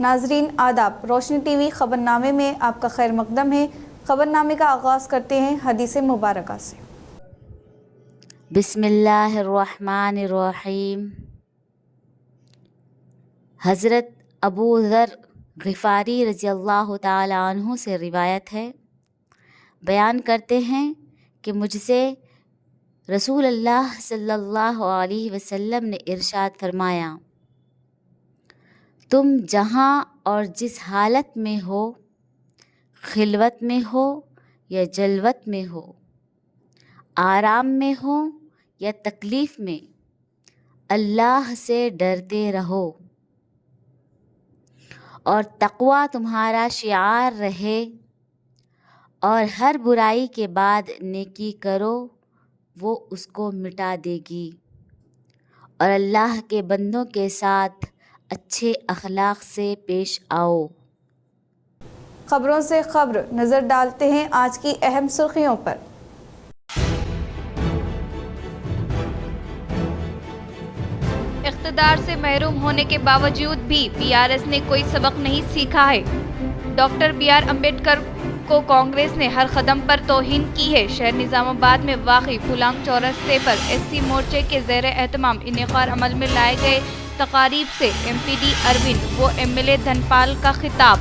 ناظرین آداب، روشنی ٹی وی خبرنامے میں آپ کا خیر مقدم ہے۔ خبرنامے کا آغاز کرتے ہیں حدیث مبارکہ سے۔ بسم اللہ الرحمن الرحیم۔ حضرت ابو ذر غفاری رضی اللہ تعالی عنہ سے روایت ہے، بیان کرتے ہیں کہ مجھ سے رسول اللہ صلی اللہ علیہ وسلم نے ارشاد فرمایا، تم جہاں اور جس حالت میں ہو، خلوت میں ہو یا جلوت میں ہو، آرام میں ہو یا تکلیف میں، اللہ سے ڈرتے رہو اور تقویٰ تمہارا شعار رہے، اور ہر برائی کے بعد نیکی کرو، وہ اس کو مٹا دے گی، اور اللہ کے بندوں کے ساتھ اچھے اخلاق سے پیش آؤ۔ خبروں سے خبر نظر ڈالتے ہیں آج کی اہم سرخیوں پر۔ اقتدار سے محروم ہونے کے باوجود بھی BRS نے کوئی سبق نہیں سیکھا ہے۔ ڈاکٹر BR امبیڈکر کو کانگریس نے ہر قدم پر توہین کی ہے۔ شہر نظام آباد میں واقع پھولانگ چورستے پر SC مورچے کے زیر اہتمام انعقاد عمل میں لائے گئے تقاریب سے MPD اروند و MLA دھن پال کا خطاب۔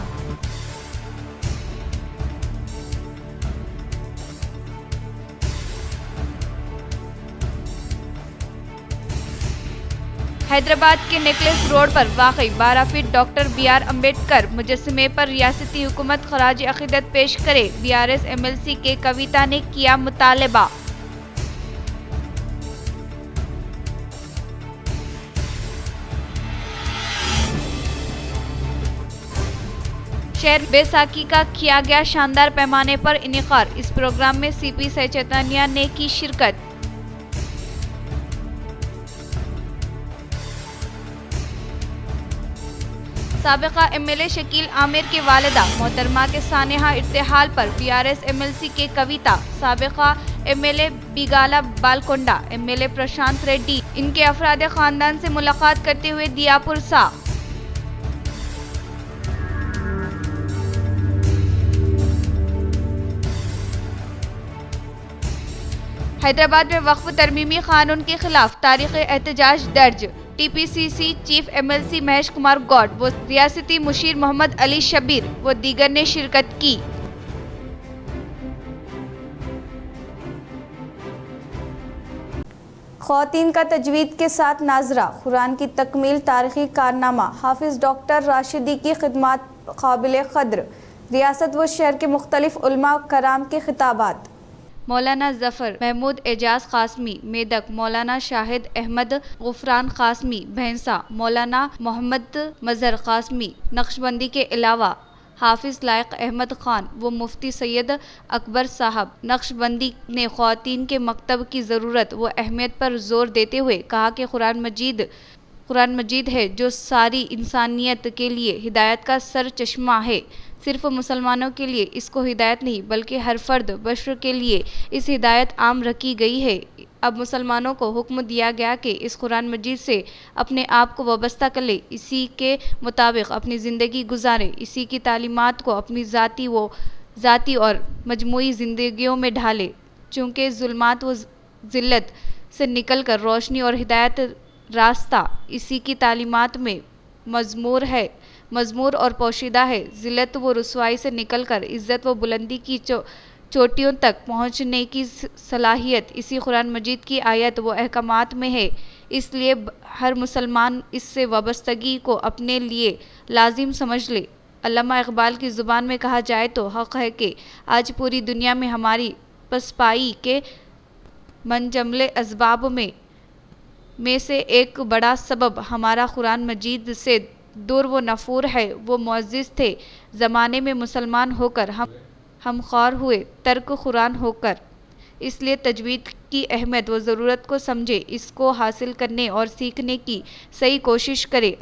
حیدرآباد کے نیکلس روڈ پر واقع 12 فٹ ڈاکٹر BR امبیڈکر مجسمے پر ریاستی حکومت خراج عقیدت پیش کرے۔ BRS MLC کے کویتا نے کیا مطالبہ۔ شہر بیساکھی کا کیا گیا شاندار پیمانے پر انعقاد۔ اس پروگرام میں CP سی چیتنیا نے کی شرکت۔ سابقہ MLA شکیل عامر کی والدہ محترمہ کے سانحہ ارتحال پر BRS MLC کے کویتا۔ سابقہ MLA بیگالا بالکنڈا، MLA پرشانت ریڈی، ان کے افراد خاندان سے ملاقات کرتے ہوئے دیا پرسہ۔ حیدرآباد میں وقف ترمیمی قانون کے خلاف تاریخی احتجاج درج۔ TPCC chief MLC Mahesh Kumar Goud و ریاستی مشیر محمد علی شبیر و دیگر نے شرکت کی۔ خواتین کا تجوید کے ساتھ ناظرہ، قرآن کی تکمیل تاریخی کارنامہ، حافظ ڈاکٹر راشدی کی خدمات قابل قدر، ریاست و شہر کے مختلف علماء کرام کے خطابات۔ مولانا ظفر محمود اعجاز قاسمی میدک، مولانا شاہد احمد غفران قاسمی بھینسا، مولانا محمد مظہر قاسمی نقشبندی کے علاوہ حافظ لائق احمد خان و مفتی سید اکبر صاحب نقشبندی نے خواتین کے مکتب کی ضرورت و اہمیت پر زور دیتے ہوئے کہا کہ قرآن مجید ہے جو ساری انسانیت کے لیے ہدایت کا سر چشمہ ہے۔ صرف مسلمانوں کے لیے اس کو ہدایت نہیں بلکہ ہر فرد بشر کے لیے اس ہدایت عام رکھی گئی ہے۔ اب مسلمانوں کو حکم دیا گیا کہ اس قرآن مجید سے اپنے آپ کو وابستہ کر لیں، اسی کے مطابق اپنی زندگی گزاریں، اسی کی تعلیمات کو اپنی ذاتی اور مجموعی زندگیوں میں ڈھالیں، چونکہ ظلمات و ذلت سے نکل کر روشنی اور ہدایت راستہ اسی کی تعلیمات میں مضمور اور پوشیدہ ہے۔ ذلت و رسوائی سے نکل کر عزت و بلندی کی چوٹیوں تک پہنچنے کی صلاحیت اسی قرآن مجید کی آیات و احکامات میں ہے، اس لیے ہر مسلمان اس سے وابستگی کو اپنے لیے لازم سمجھ لے۔ علامہ اقبال کی زبان میں کہا جائے تو حق ہے کہ آج پوری دنیا میں ہماری پسپائی کے منجملے اسباب میں سے ایک بڑا سبب ہمارا قرآن مجید سے دور و نفور ہے۔ وہ معزز تھے زمانے میں مسلمان ہو کر ہم خوار ہوئے ترک قرآن ہو کر، اس لیے تجوید کی اہمیت و ضرورت کو سمجھے، اس کو حاصل کرنے اور سیکھنے کی صحیح کوشش کرے۔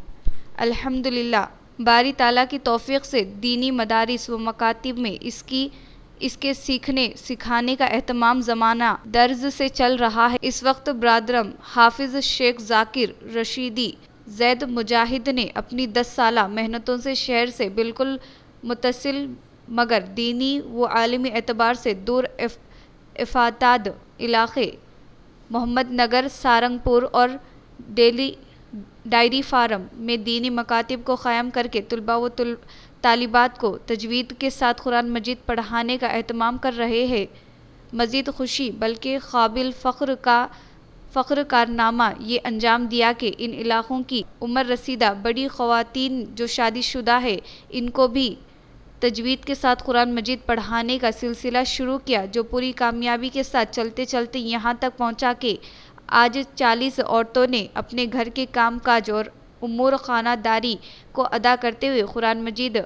الحمدللہ باری تعالیٰ کی توفیق سے دینی مدارس و مکاتب میں اس کے سیکھنے سکھانے کا اہتمام زمانہ درز سے چل رہا ہے۔ اس وقت برادرم حافظ شیخ ذاکر رشیدی زید مجاہد نے اپنی 10 سالہ محنتوں سے شہر سے بالکل متصل مگر دینی و عالمی اعتبار سے دور افاتاد علاقے محمد نگر، سہارنپور اور ڈیری فارم میں دینی مکاتب کو قائم کر کے طلباء و طالبات کو تجوید کے ساتھ قرآن مجید پڑھانے کا اہتمام کر رہے ہیں۔ مزید خوشی بلکہ قابل فخر کارنامہ یہ انجام دیا کہ ان علاقوں کی عمر رسیدہ بڑی خواتین جو شادی شدہ ہیں، ان کو بھی تجوید کے ساتھ قرآن مجید پڑھانے کا سلسلہ شروع کیا، جو پوری کامیابی کے ساتھ چلتے چلتے یہاں تک پہنچا کہ آج 40 عورتوں نے اپنے گھر کے کام کاج اور امور خانہ داری کو ادا کرتے ہوئے قرآن مجید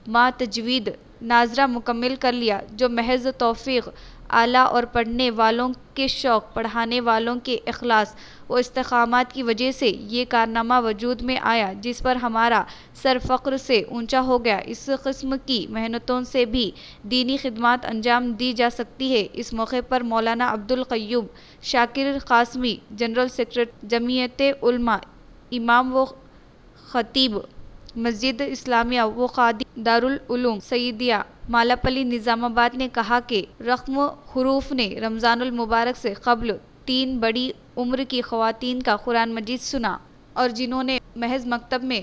مع تجوید ناظرہ مکمل کر لیا، جو محض توفیق اعلیٰ اور پڑھنے والوں کے شوق، پڑھانے والوں کے اخلاص و استقامت کی وجہ سے یہ کارنامہ وجود میں آیا، جس پر ہمارا سر فخر سے اونچا ہو گیا۔ اس قسم کی محنتوں سے بھی دینی خدمات انجام دی جا سکتی ہے۔ اس موقع پر مولانا عبدالقیوم شاکر قاسمی، جنرل سیکرٹری جمعیت علماء، امام و خطیب مسجد اسلامیہ و خادم دارالعلوم سعیدیہ مالاپلی نظام آباد نے کہا کہ رقم حروف نے رمضان المبارک سے قبل 3 بڑی عمر کی خواتین کا قرآن مجید سنا، اور جنہوں نے محض مکتب میں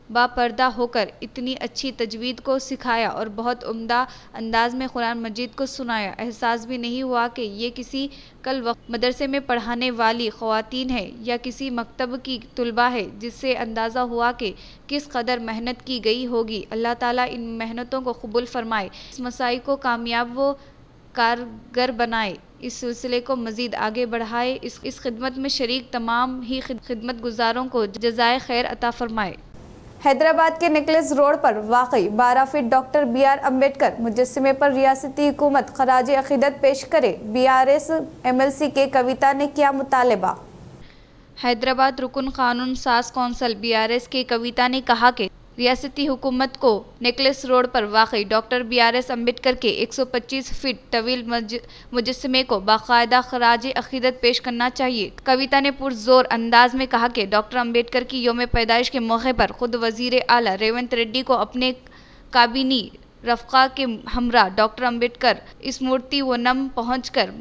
باپردہ ہو کر اتنی اچھی تجوید کو سکھایا اور بہت عمدہ انداز میں قرآن مجید کو سنایا، احساس بھی نہیں ہوا کہ یہ کسی کل وقت مدرسے میں پڑھانے والی خواتین ہیں یا کسی مکتب کی طلبہ ہے، جس سے اندازہ ہوا کہ کس قدر محنت کی گئی ہوگی۔ اللہ تعالیٰ ان محنتوں کو قبول فرمائے، اس مساعی کو کامیاب و کارگر بنائے، اس سلسلے کو مزید آگے بڑھائے، اس خدمت میں شریک تمام ہی خدمت گزاروں کو جزائے خیر عطا فرمائے۔ حیدرآباد کے نیکلس روڈ پر واقع 12 foot doctor B R Ambedkar مجسمے پر ریاستی حکومت خراج عقیدت پیش کرے، BRS MLC کے کویتا نے کیا مطالبہ۔ حیدرآباد رکن قانون ساز کونسل BRS کے کویتا نے کہا کہ ریاستی حکومت کو نیکلس روڈ پر واقع ڈاکٹر BRS امبیڈکر کے 125 فٹ طویل مجسمے کو باقاعدہ خراج عقیدت پیش کرنا چاہیے۔ کویتا نے پرزور انداز میں کہا کہ ڈاکٹر امبیڈکر کی یوم پیدائش کے موقع پر خود وزیر اعلیٰ ریونت ریڈی کو اپنے کابینی رفقا کے ہمراہ ڈاکٹر امبیڈکر اسمرتی ونم پہنچ کر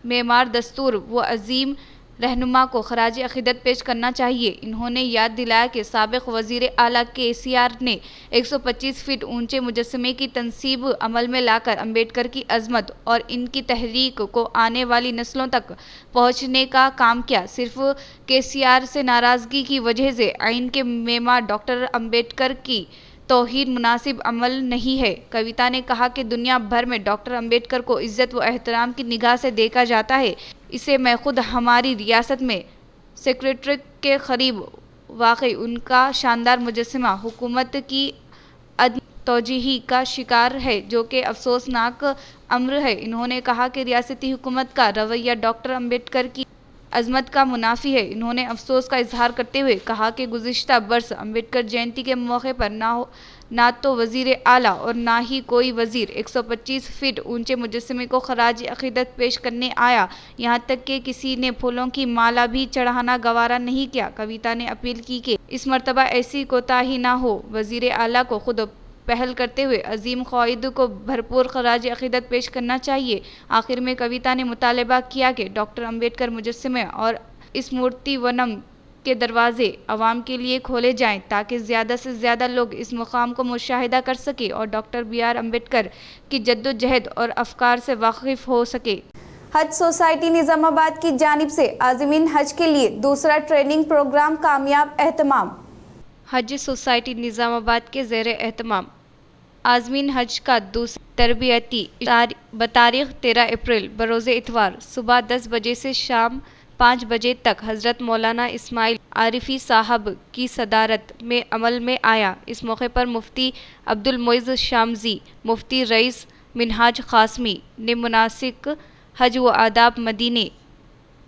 معمار دستور و عظیم رہنما کو خراج عقیدت پیش کرنا چاہیے۔ انہوں نے یاد دلایا کہ سابق وزیر اعلیٰ KCR نے 125 فٹ اونچے مجسمے کی تنصیب عمل میں لا کر امبیڈکر کی عظمت اور ان کی تحریک کو آنے والی نسلوں تک پہنچنے کا کام کیا۔ صرف KCR سے ناراضگی کی وجہ سے آئین کے معمار ڈاکٹر امبیڈکر کی توہین مناسب عمل نہیں ہے۔ کویتا نے کہا کہ دنیا بھر میں ڈاکٹر امبیڈکر کو عزت و احترام کی نگاہ سے دیکھا جاتا ہے، اسے میں خود ہماری ریاست میں سکریٹریٹ کے قریب واقع ان کا شاندار مجسمہ حکومت کی عدم توجہی کا شکار ہے، جو کہ افسوسناک امر ہے۔ انہوں نے کہا کہ ریاستی حکومت کا رویہ ڈاکٹر امبیڈکر کی عظمت کا منافی ہے۔ انہوں نے افسوس کا اظہار کرتے ہوئے کہا کہ گزشتہ برس امبیڈکر جینتی کے موقع پر نہ تو وزیر اعلیٰ اور نہ ہی کوئی وزیر 125 فٹ اونچے مجسمے کو خراج عقیدت پیش کرنے آیا، یہاں تک کہ کسی نے پھولوں کی مالا بھی چڑھانا گوارا نہیں کیا۔ کویتا نے اپیل کی کہ اس مرتبہ ایسی کوتاہی نہ ہو، وزیر اعلیٰ کو خود پہل کرتے ہوئے عظیم قائد کو بھرپور خراج عقیدت پیش کرنا چاہیے۔ آخر میں کویتا نے مطالبہ کیا کہ ڈاکٹر امبیڈکر مجسمے اور اسمرتی ونم کے دروازے عوام کے لیے کھولے جائیں تاکہ زیادہ سے زیادہ لوگ اس مقام کو مشاہدہ کر سکیں اور ڈاکٹر BR امبیڈکر کی جدوجہد اور افکار سے واقف ہو سکے۔ حج سوسائٹی نظام آباد کی جانب سے عازمین حج کے لیے دوسرا ٹریننگ پروگرام کامیاب اہتمام۔ حج سوسائٹی نظام آباد کے زیر اہتمام عازمین حج کا دوسرا تربیتی بتاریخ 13 اپریل بروز اتوار صبح 10 بجے سے شام 5 بجے تک حضرت مولانا اسماعیل عارفی صاحب کی صدارت میں عمل میں آیا۔ اس موقع پر مفتی عبدالمعز شامزی، مفتی رئیس منہاج قاسمی نے مناسک حج و آداب مدینہ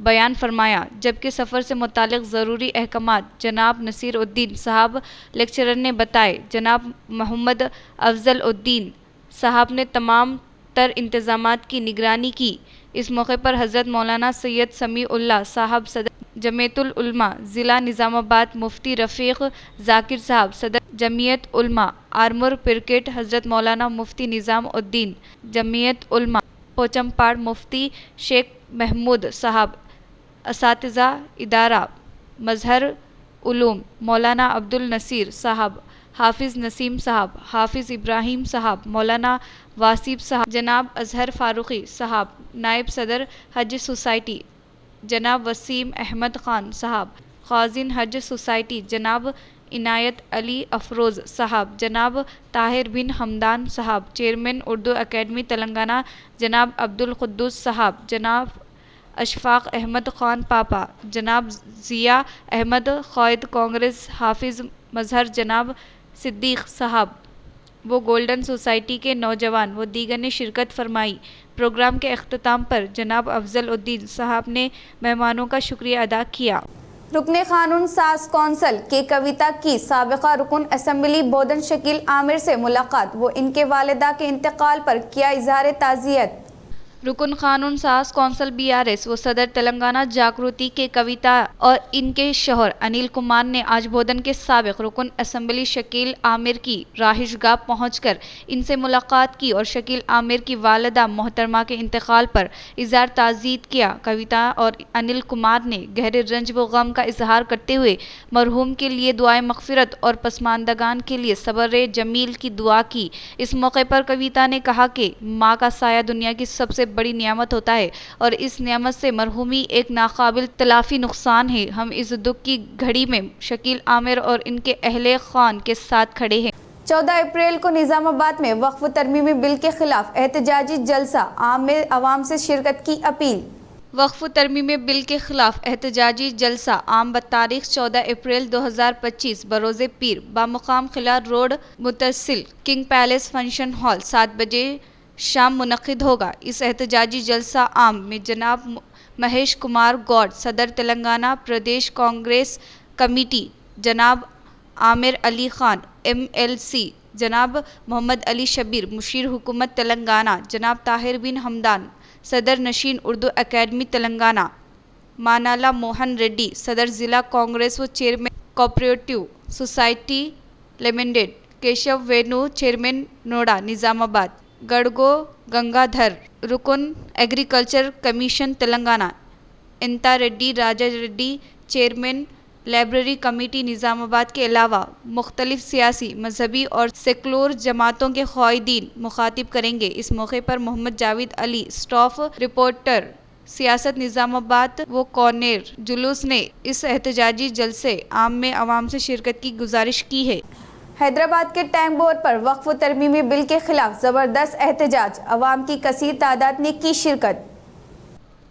بیان فرمایا، جبکہ سفر سے متعلق ضروری احکامات جناب نصیر الدین صاحب لیکچرر نے بتائے۔ جناب محمد افضل الدین صاحب نے تمام تر انتظامات کی نگرانی کی۔ اس موقع پر حضرت مولانا سید سمیع اللہ صاحب صدر جمعیت العلماء ضلع نظام آباد مفتی رفیق ذاکر صاحب، صدر جمعیت علماء آرمور کرکٹ حضرت مولانا مفتی نظام الدین، جمعیت علماء پوچمپاڑ مفتی شیخ محمود صاحب، اساتذہ ادارہ مظہر علوم مولانا عبد النصیر صاحب، حافظ نسیم صاحب، حافظ ابراہیم صاحب، مولانا واسیب صاحب، جناب اظہر فاروقی صاحب، نائب صدر حج سوسائٹی جناب وسیم احمد خان صاحب، خازن حج سوسائٹی جناب عنایت علی افروز صاحب، جناب طاہر بن حمدان صاحب، چیئرمین اردو اکیڈمی تلنگانہ جناب عبد القدوس صاحب، جناب اشفاق احمد خان پاپا، جناب ضیاء احمد قائد کانگریس حافظ مظہر، جناب صدیق صاحب وہ گولڈن سوسائٹی کے نوجوان و دیگر نے شرکت فرمائی۔ پروگرام کے اختتام پر جناب افضل الدین صاحب نے مہمانوں کا شکریہ ادا کیا۔ رکن قانون ساز کونسل کے کویتا کی سابقہ رکن اسمبلی بودن شکیل عامر سے ملاقات و ان کے والدہ کے انتقال پر کیا اظہار تعزیت۔ رکن قانون ساز کونسل BRS و صدر تلنگانہ جاگرتی کے کویتا اور ان کے شوہر انل کمار نے آج بودن کے سابق رکن اسمبلی شکیل عامر کی رہائش گاہ پہنچ کر ان سے ملاقات کی اور شکیل عامر کی والدہ محترمہ کے انتقال پر اظہار تعزیت کیا۔ کویتا اور انل کمار نے گہرے رنج و غم کا اظہار کرتے ہوئے مرحوم کے لیے دعائے مغفرت اور پسماندگان کے لیے صبر جمیل کی دعا کی۔ اس موقع پر کویتا نے کہا کہ ماں کا سایہ دنیا کی سب سے بڑی نعمت ہوتا ہے اور اس نعمت سے محرومی ایک ناقابل تلافی نقصان ہے۔ ہم اس دکھ کی گھڑی میں شکیل عامر اور ان کے اہل خان کے ساتھ کھڑے ہیں۔ 14 اپریل کو نظام آباد میں وقف ترمیمی بل کے خلاف احتجاجی جلسہ عام میں عوام سے شرکت کی اپیل۔ وقف ترمیمی بل کے خلاف احتجاجی جلسہ عام بتاریخ 14 اپریل 2025 بروز پیر بامقام قلعہ روڈ متصل کنگ پیلس فنکشن ہال 7 بجے شام منعقد ہوگا۔ اس احتجاجی جلسہ عام میں جناب مہیش کمار گوڈ صدر تلنگانہ پردیش کانگریس کمیٹی، جناب عامر علی خان MLC، جناب محمد علی شبیر مشیر حکومت تلنگانہ، جناب طاہر بن حمدان صدر نشین اردو اکیڈمی تلنگانہ، مانالا موہن ریڈی صدر ضلع کانگریس و chairman cooperative society limited, Keshav Venu chairman NUDA Nizamabad, Gadugu Gangadhar رکن agriculture commission Telangana, Anta Reddy Raja Reddy chairman library committee Nizamabad کے علاوہ مختلف سیاسی، مذہبی اور سیکولر جماعتوں کے قائدین مخاطب کریں گے۔ اس موقع پر محمد جاوید علی اسٹاف رپورٹر سیاست نظام آباد و کونیر جلوس نے اس احتجاجی جلسے عام میں عوام سے شرکت کی گزارش کی ہے۔ حیدرآباد کے ٹینک بورڈ پر وقف ترمیمی بل کے خلاف زبردست احتجاج، عوام کی کثیر تعداد نے کی شرکت۔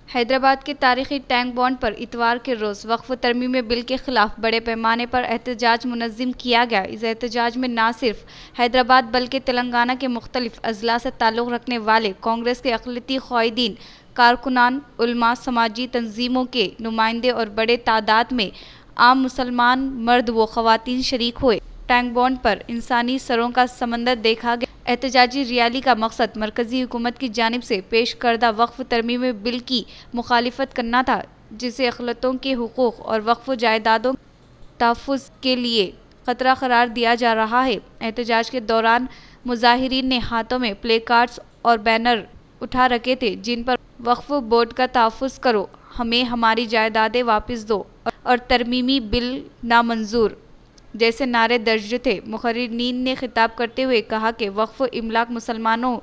حیدرآباد کے تاریخی ٹینک بانڈ پر اتوار کے روز وقف ترمیمی بل کے خلاف بڑے پیمانے پر احتجاج منظم کیا گیا۔ اس احتجاج میں نہ صرف حیدرآباد بلکہ تلنگانہ کے مختلف اضلاع سے تعلق رکھنے والے کانگریس کے اقلیتی قائدین، کارکنان، علماء، سماجی تنظیموں کے نمائندے اور بڑے تعداد میں عام مسلمان مرد و خواتین شریک ہوئے۔ ٹینک بانڈ پر انسانی سروں کا سمندر دیکھا گیا۔ احتجاجی ریالی کا مقصد مرکزی حکومت کی جانب سے پیش کردہ وقف ترمیمی بل کی مخالفت کرنا تھا، جسے اقلیتوں کے حقوق اور وقف جائیدادوں کے تحفظ کے لیے خطرہ قرار دیا جا رہا ہے۔ احتجاج کے دوران مظاہرین نے ہاتھوں میں پلے کارڈز اور بینر اٹھا رکھے تھے جن پر وقف بورڈ کا تحفظ کرو، ہمیں ہماری جائیدادیں واپس دو اور ترمیمی بل نامنظور جیسے نعرے درج تھے۔ مقررین نے خطاب کرتے ہوئے کہا کہ وقف املاک مسلمانوں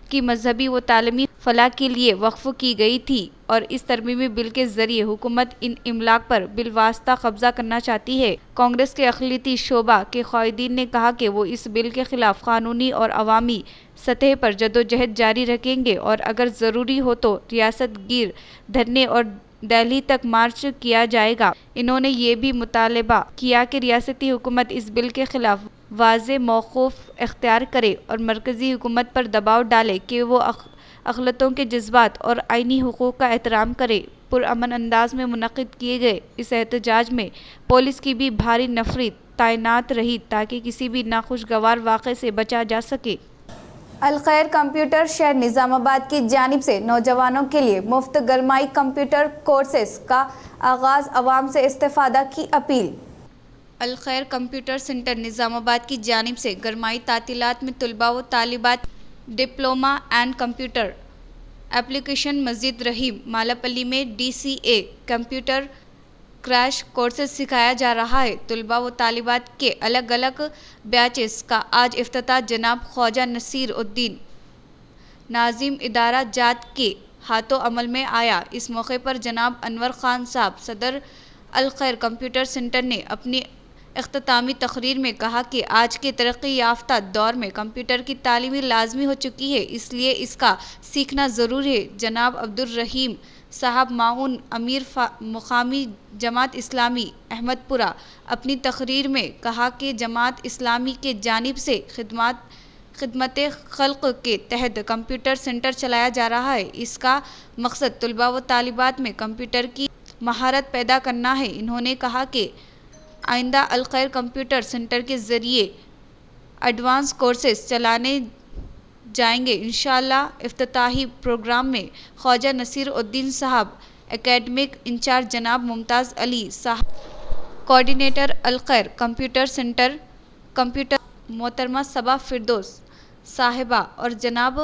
کی مذہبی و تعلیمی فلاح کے لیے وقف کی گئی تھی اور اس ترمیمی بل کے ذریعے حکومت ان املاک پر بالواسطہ قبضہ کرنا چاہتی ہے۔ کانگریس کے اقلیتی شعبہ کے قائدین نے کہا کہ وہ اس بل کے خلاف قانونی اور عوامی سطح پر جدوجہد جاری رکھیں گے اور اگر ضروری ہو تو ریاست گیر دھرنے اور دہلی تک مارچ کیا جائے گا۔ انہوں نے یہ بھی مطالبہ کیا کہ ریاستی حکومت اس بل کے خلاف واضح موقف اختیار کرے اور مرکزی حکومت پر دباؤ ڈالے کہ وہ اقلیتوں کے جذبات اور آئینی حقوق کا احترام کرے۔ پرامن انداز میں منعقد کیے گئے اس احتجاج میں پولیس کی بھی بھاری نفری تعینات رہی تاکہ کسی بھی ناخوشگوار واقعے سے بچا جا سکے۔ الخیر کمپیوٹر شہر نظام آباد کی جانب سے نوجوانوں کے لیے مفت گرمائی کمپیوٹر کورسز کا آغاز، عوام سے استفادہ کی اپیل۔ الخیر کمپیوٹر سینٹر نظام آباد کی جانب سے گرمائی تعطیلات میں طلباء و طالبات ڈپلومہ اینڈ کمپیوٹر اپلیکیشن مسجد رحیم مالاپلی میں DCA کمپیوٹر کریش کورسز سکھایا جا رہا ہے۔ طلباء و طالبات کے الگ الگ بیچز کا آج افتتاح جناب خواجہ نصیر الدین ناظم ادارہ جات کے ہاتھوں عمل میں آیا۔ اس موقع پر جناب انور خان صاحب صدر الخیر کمپیوٹر سینٹر نے اپنی اختتامی تقریر میں کہا کہ آج کے ترقی یافتہ دور میں کمپیوٹر کی تعلیم لازمی ہو چکی ہے، اس لیے اس کا سیکھنا ضروری ہے۔ جناب عبدالرحیم صاحب معاون امیر مقامی جماعت اسلامی احمد پورہ اپنی تقریر میں کہا کہ جماعت اسلامی کے جانب سے خدمت خلق کے تحت کمپیوٹر سینٹر چلایا جا رہا ہے۔ اس کا مقصد طلباء و طالبات میں کمپیوٹر کی مہارت پیدا کرنا ہے۔ انہوں نے کہا کہ آئندہ الخیر کمپیوٹر سینٹر کے ذریعے ایڈوانس کورسز چلانے جائیں گے۔ انشاءاللہ افتتاحی پروگرام میں خواجہ نصیر الدین صاحب، اکیڈمک انچارج جناب ممتاز علی صاحب، کوآرڈینیٹر الخیر کمپیوٹر سینٹر کمپیوٹر محترمہ صبا فردوس صاحبہ اور جناب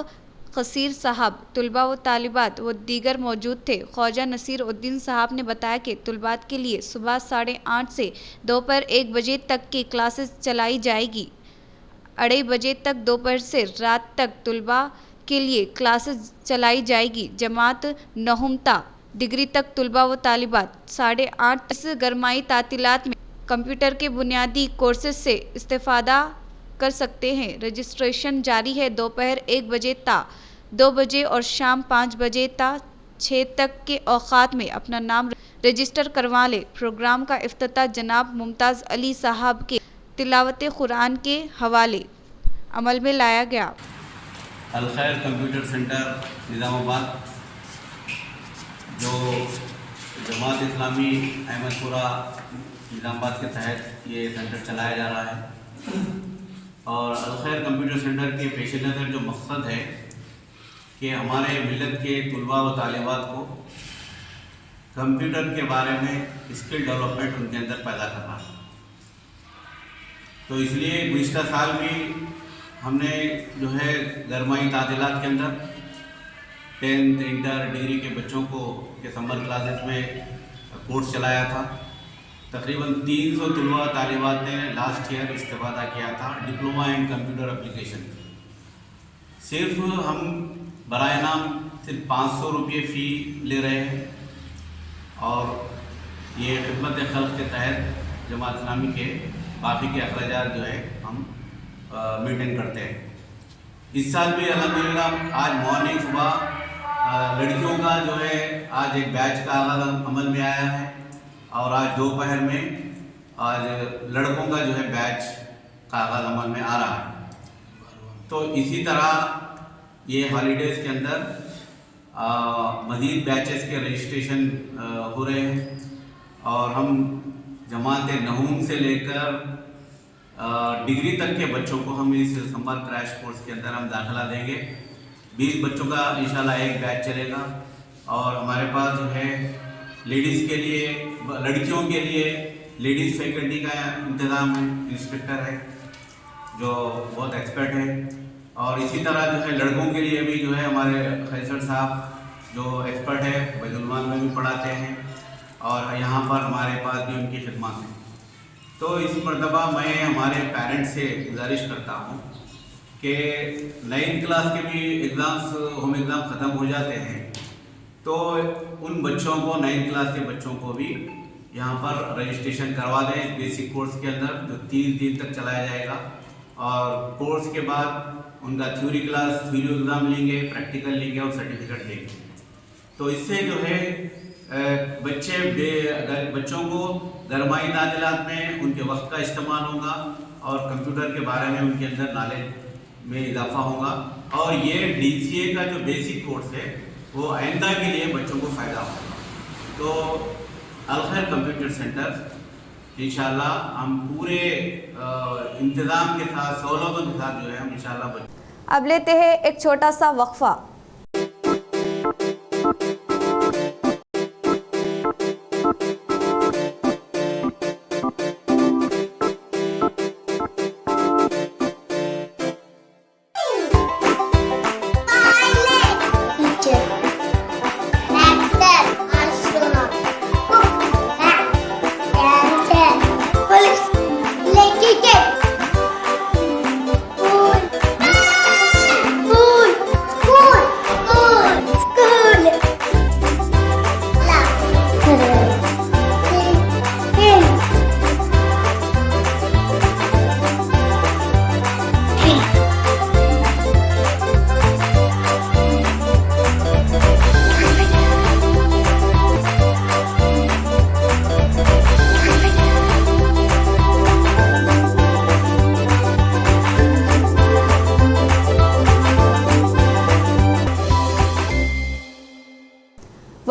قصیر صاحب، طلباء و طالبات و دیگر موجود تھے۔ خواجہ نصیر الدین صاحب نے بتایا کہ طلباء کے لیے صبح 8:30 سے دوپہر 1 بجے تک کی کلاسز چلائی جائے گی۔ 2:30 بجے تک دوپہر سے رات تک طلباء کے لیے کلاسز چلائی جائے گی۔ جماعت نہم تا ڈگری تک طلباء و طالبات 8:30 اس گرمائی تعطیلات میں کمپیوٹر کے بنیادی کورسز سے استفادہ کر سکتے ہیں۔ رجسٹریشن جاری ہے۔ دوپہر 1 بجے تا 2 بجے اور شام 5 بجے تا 6 تک کے اوقات میں اپنا نام رجسٹر کروا لیں۔ پروگرام کا افتتاح جناب ممتاز علی صاحب کے تلاوت قرآن کے حوالے عمل میں لایا گیا۔ الخیر کمپیوٹر سینٹر نظام آباد، جو جماعت اسلامی احمد پورہ نظام آباد کے تحت یہ سینٹر چلایا جا رہا ہے، اور الخیر کمپیوٹر سینٹر کے پیش نظر جو مقصد ہے کہ ہمارے ملت کے طلباء و طالبات کو کمپیوٹر کے بارے میں اسکل ڈیولپمنٹ ان کے اندر پیدا کرنا ہے۔ تو اس لیے گزشتہ سال بھی ہم نے جو ہے گرمائی تعطیلات کے اندر 10th انٹر ڈگری کے بچوں کو کے سمر کلاسز میں کورس چلایا تھا۔ تقریباً 300 طلباء طالبات نے لاسٹ ایئر استفادہ کیا تھا ڈپلومہ ان کمپیوٹر اپلیکیشن۔ صرف ہم برائے نام صرف 500 روپے فی لے رہے ہیں، اور یہ خدمت خلق کے تحت جماعت اسلامی کے باقی کے اخراجات جو ہے ہم مینٹین کرتے ہیں۔ اس سال بھی الحمدللہ آج مارننگ صبح لڑکیوں کا جو ہے آج ایک بیچ کا آغاز عمل میں آیا ہے، اور آج دوپہر میں آج لڑکوں کا جو ہے بیچ کا آغاز عمل میں آ رہا ہے۔ تو اسی طرح یہ ہالیڈیز کے اندر مزید بیچز کے رجسٹریشن ہو رہے ہیں، اور ہم جماعت نہوم سے لے کر ڈگری تک کے بچوں کو ہم اس سمر کریش کورس کے اندر ہم داخلہ دیں گے۔ 20 بچوں کا انشاءاللہ ایک بیچ چلے گا، اور ہمارے پاس جو ہے لیڈیز کے لیے، لڑکیوں کے لیے لیڈیز فیکلٹی کا انتظام ہے، انسٹرکٹر ہے جو بہت ایکسپرٹ ہے، اور اسی طرح جو ہے لڑکوں کے لیے بھی جو ہے ہمارے خیسر صاحب جو ایکسپرٹ ہے بیت المال میں بھی پڑھاتے ہیں، اور یہاں پر ہمارے پاس بھی ان کی خدمات ہیں۔ تو اس مرتبہ میں ہمارے پیرنٹس سے گزارش کرتا ہوں کہ 9th کلاس کے بھی ایگزامس ہوم ایگزام ختم ہو جاتے ہیں، تو ان بچوں کو 9th کلاس کے بچوں کو بھی یہاں پر رجسٹریشن کروا دیں بیسک کورس کے اندر، جو 30 دن تک چلایا جائے گا، اور کورس کے بعد ان کا تھیوری کلاس، تھیوری ایگزام لیں گے، پریکٹیکل لیں گے اور سرٹیفکیٹ لیں گے۔ تو اس سے جو ہے بچوں کو گرمائی تعطیلات میں ان کے وقت کا استعمال ہوگا، اور کمپیوٹر کے بارے میں ان کے اندر نالج میں اضافہ ہوگا، اور یہ DCA کا جو بیسک کورس ہے وہ آئندہ کے لیے بچوں کو فائدہ ہوگا۔ تو الخیر کمپیوٹر سینٹر انشاءاللہ ہم پورے انتظام کے ساتھ، سہولتوں کے ساتھ جو ہے ہم انشاءاللہ اب لیتے ہیں ایک چھوٹا سا وقفہ.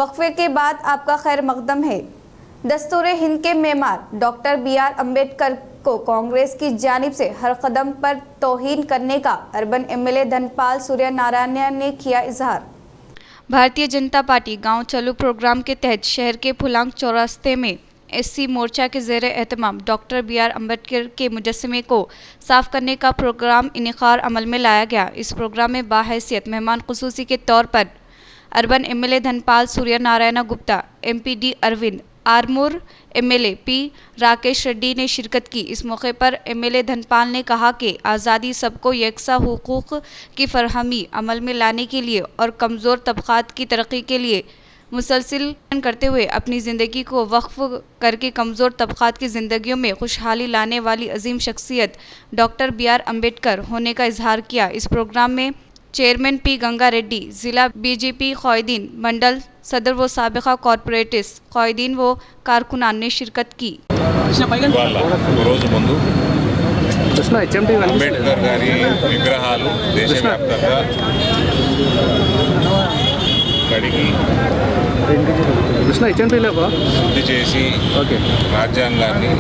وقفے کے بعد آپ کا خیر مقدم ہے. دستور ہند کے معمار ڈاکٹر بی آر امبیڈکر کو کانگریس کی جانب سے ہر قدم پر توہین کرنے کا urban M L A Dhan Pal Surya Narayan نے کیا اظہار. بھارتیہ جنتا پارٹی گاؤں چلو پروگرام کے تحت شہر کے پھلانگ چوراستے میں ایس سی مورچہ کے زیر اہتمام ڈاکٹر بی آر امبیڈکر کے مجسمے کو صاف کرنے کا پروگرام انعقاد عمل میں لایا گیا. اس پروگرام میں باحیثیت مہمان خصوصی کے طور پر urban M L A Dhan Pal Surya Narayan Gupta, M P D Arvind Armoor, M L A P Rakesh Reddy نے شرکت کی. اس موقع پر ایم ایل اے دھن پال نے کہا کہ آزادی سب کو یکساں حقوق کی فراہمی عمل میں لانے کے لیے اور کمزور طبقات کی ترقی کے لیے مسلسل کرتے ہوئے اپنی زندگی کو وقف کر کے کمزور طبقات کی زندگیوں میں خوشحالی لانے والی عظیم شخصیت ڈاکٹر بی آر امبیڈکر ہونے کا اظہار کیا. اس پروگرام میں چیئرمین پی گنگا ریڈی، ضلع بی جے پی قائدین منڈل صدر و سابقہ کارپوریٹس قائدین و کارکنان نے شرکت کی. రోజు ముందు అంబేద్కర్ గారి విగ్రహాలు దేశవ్యాప్తంగా కడిగి శుద్ధి చేసి రాజ్యాంగాన్ని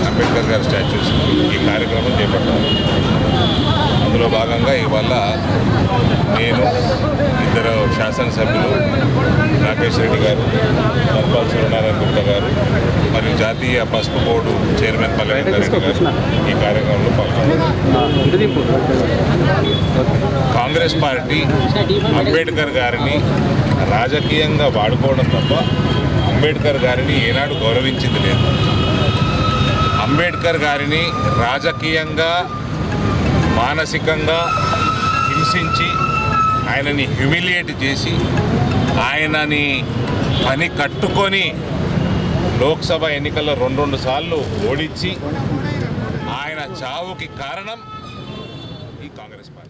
అంబేద్కర్ గారి స్టాచ్యూస్ ఈ కార్యక్రమం చేపట్టారు. అందులో భాగంగా ఇవాళ నేను ఇద్దరు శాసనసభ్యులు రాకేష్ రెడ్డి గారు, ధన్పాల్ సూర్యనారాయణ గుప్తా గారు మరియు జాతీయ పసుపు బోర్డు చైర్మన్ పల్లెవేంద్ర రెడ్డి గారు ఈ కార్యక్రమంలో పాల్గొన్నారు. కాంగ్రెస్ పార్టీ అంబేద్కర్ గారిని రాజకీయంగా వాడుకోవడం తప్ప అంబేద్కర్ గారిని ఏనాడు గౌరవించింది లేదు. అంబేద్కర్ గారిని రాజకీయంగా మానసికంగా హింసించి ఆయనని హ్యూమిలియేట్ చేసి ఆయనని పని కట్టుకొని లోక్సభ ఎన్నికల్లో రెండు సార్లు ఓడించి ఆయన చావుకి కారణం ఈ Congress party.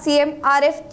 CMRF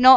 9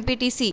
MPTC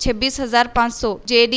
26,500, JD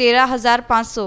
13,500,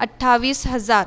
28,000,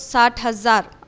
60,000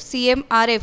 CMRF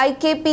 IKP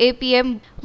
APM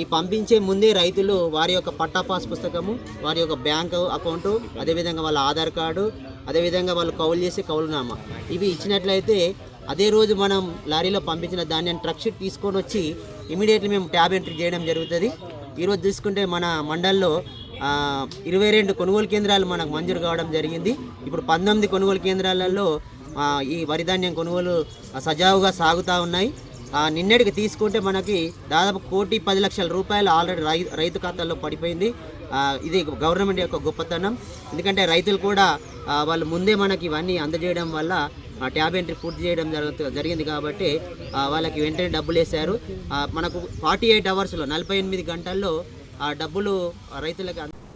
ఈ పంపించే ముందే రైతులు వారి యొక్క పట్టా పాస్ పుస్తకము, వారి యొక్క బ్యాంక్ అకౌంటు, అదేవిధంగా వాళ్ళ ఆధార్ కార్డు, అదేవిధంగా వాళ్ళు కౌలు చేసే కౌలునామా ఇవి ఇచ్చినట్లయితే అదే రోజు మనం లారీలో పంపించిన ధాన్యాన్ని ట్రక్ షీట్ తీసుకొని వచ్చి ఇమీడియట్లీ మేము ట్యాబ్ ఎంట్రీ చేయడం జరుగుతుంది. ఈరోజు చూసుకుంటే మన మండల్లో 22 కొనుగోలు కేంద్రాలు మనకు మంజూరు కావడం జరిగింది. ఇప్పుడు 19 కొనుగోలు కేంద్రాలలో ఈ వరి ధాన్యం కొనుగోలు సజావుగా సాగుతూ ఉన్నాయి. నిన్నటికి తీసుకుంటే మనకి దాదాపు 1,10,00,000 రూపాయలు ఆల్రెడీ రైతు ఖాతాల్లో పడిపోయింది. ఇది గవర్నమెంట్ యొక్క గొప్పతనం. ఎందుకంటే రైతులు కూడా వాళ్ళు ముందే మనకి ఇవన్నీ అందజేయడం వల్ల ట్యాబ్ ఎంట్రీ పూర్తి చేయడం జరిగింది కాబట్టి వాళ్ళకి వెంటనే డబ్బులు వేశారు. మనకు 48 అవర్స్లో 48 గంటల్లో ఆ డబ్బులు రైతులకు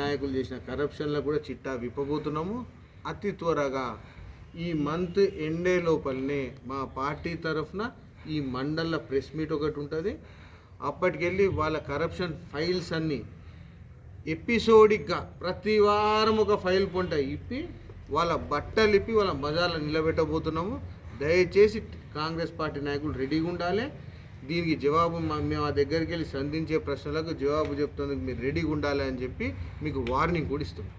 నాయకులు చేసిన కరప్షన్లో కూడా చిట్టా విప్పబోతున్నాము. అతి త్వరగా ఈ మంత్ ఎండే లోపలనే మా పార్టీ తరఫున ఈ మండల ప్రెస్ మీట్ ఒకటి ఉంటుంది. అప్పటికెళ్ళి వాళ్ళ కరప్షన్ ఫైల్స్ అన్నీ ఎపిసోడిక్గా ప్రతి వారం ఒక ఫైల్ పొంట ఇప్పి వాళ్ళ బట్టలు ఇప్పి వాళ్ళ మజాలో నిలబెట్టబోతున్నాము. దయచేసి కాంగ్రెస్ పార్టీ నాయకులు రెడీగా ఉండాలి. దీనికి జవాబు మేము ఆ దగ్గరికి వెళ్ళి సంధించే ప్రశ్నలకు జవాబు చెప్తున్నందుకు మీరు రెడీగా ఉండాలి అని చెప్పి మీకు వార్నింగ్ కూడా ఇస్తున్నాం.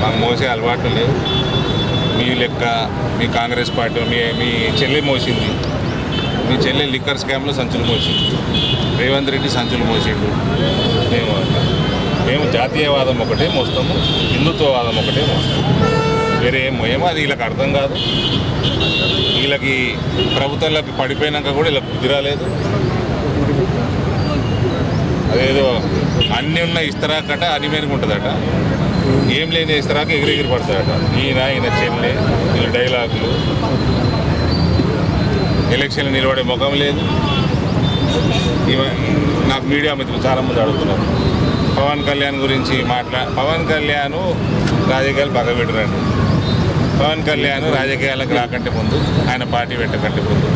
మాకు మోసే అలవాటు లేదు. మీ లెక్క మీ కాంగ్రెస్ పార్టీ మీ చెల్లి మోసింది. మీ చెల్లి లిక్కర్ స్కామ్లో సంచులు మోసింది. రేవంత్ రెడ్డి సంచులు మోసిండు. మేము జాతీయవాదం ఒకటే మోస్తాము, హిందుత్వవాదం ఒకటే మోస్తాము. వేరే ఏం మోయేమో అది వీళ్ళకి అర్థం కాదు. వీళ్ళకి ప్రభుత్వంలోకి పడిపోయినాక కూడా వీళ్ళకి బుద్ధి రాలేదు. అదేదో అన్నీ ఉన్న ఇస్తరాకట అని మేరకు ఉంటుందట. ఏం లేని ఇస్తరాక ఎగిరెగిరి పడతాడట. ఈయన చెల్లె వీళ్ళ డైలాగులు, ఎలక్షన్లు నిలబడే ముఖం లేదు. నాకు మీడియా మిత్రులు చాలామంది అడుగుతున్నారు పవన్ కళ్యాణ్ గురించి పవన్ కళ్యాణ్ రాజకీయాలు పగబెట్టరండి. పవన్ కళ్యాణ్ రాజకీయాలకు రాకంటే ముందు, ఆయన పార్టీ పెట్టకంటే ముందు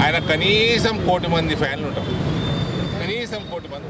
ఆయన కనీసం 1 కోటి మంది ఫ్యాన్లు ఉంటారు. కనీసం 1 కోటి మంది.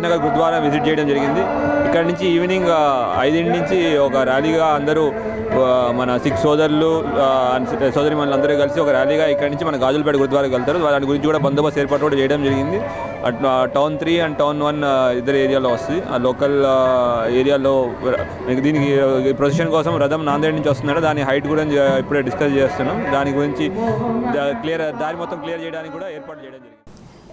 గురుద్వారా విజిట్ చేయడం జరిగింది। ఇక్కడ నుంచి ఈవినింగ్ 5 నుంచి ఒక ర్యాలీగా అందరూ మన సిక్ సోదరులు సోదరి మనలందరూ కలిసి ఒక ర్యాలీగా ఇక్కడ నుంచి మన గాజులపేట గురుద్వారాకి వెళ్తారు। దాని గురించి కూడా బందోబస్తు ఏర్పాటు కూడా చేయడం జరిగింది। టౌన్ 3 అండ్ టౌన్ 1 ఇద్దరు ఏరియాలో వస్తుంది। ఆ లోకల్ ఏరియాలో దీనికి ప్రొసెషన్ కోసం రథం నాందేడ్ నుంచి వస్తున్నాడు। దాని హైట్ కూడా ఇప్పుడే డిస్కస్ చేస్తున్నాం। దాని గురించి దారి మొత్తం క్లియర్ చేయడానికి కూడా ఏర్పాటు చేయడం జరిగింది।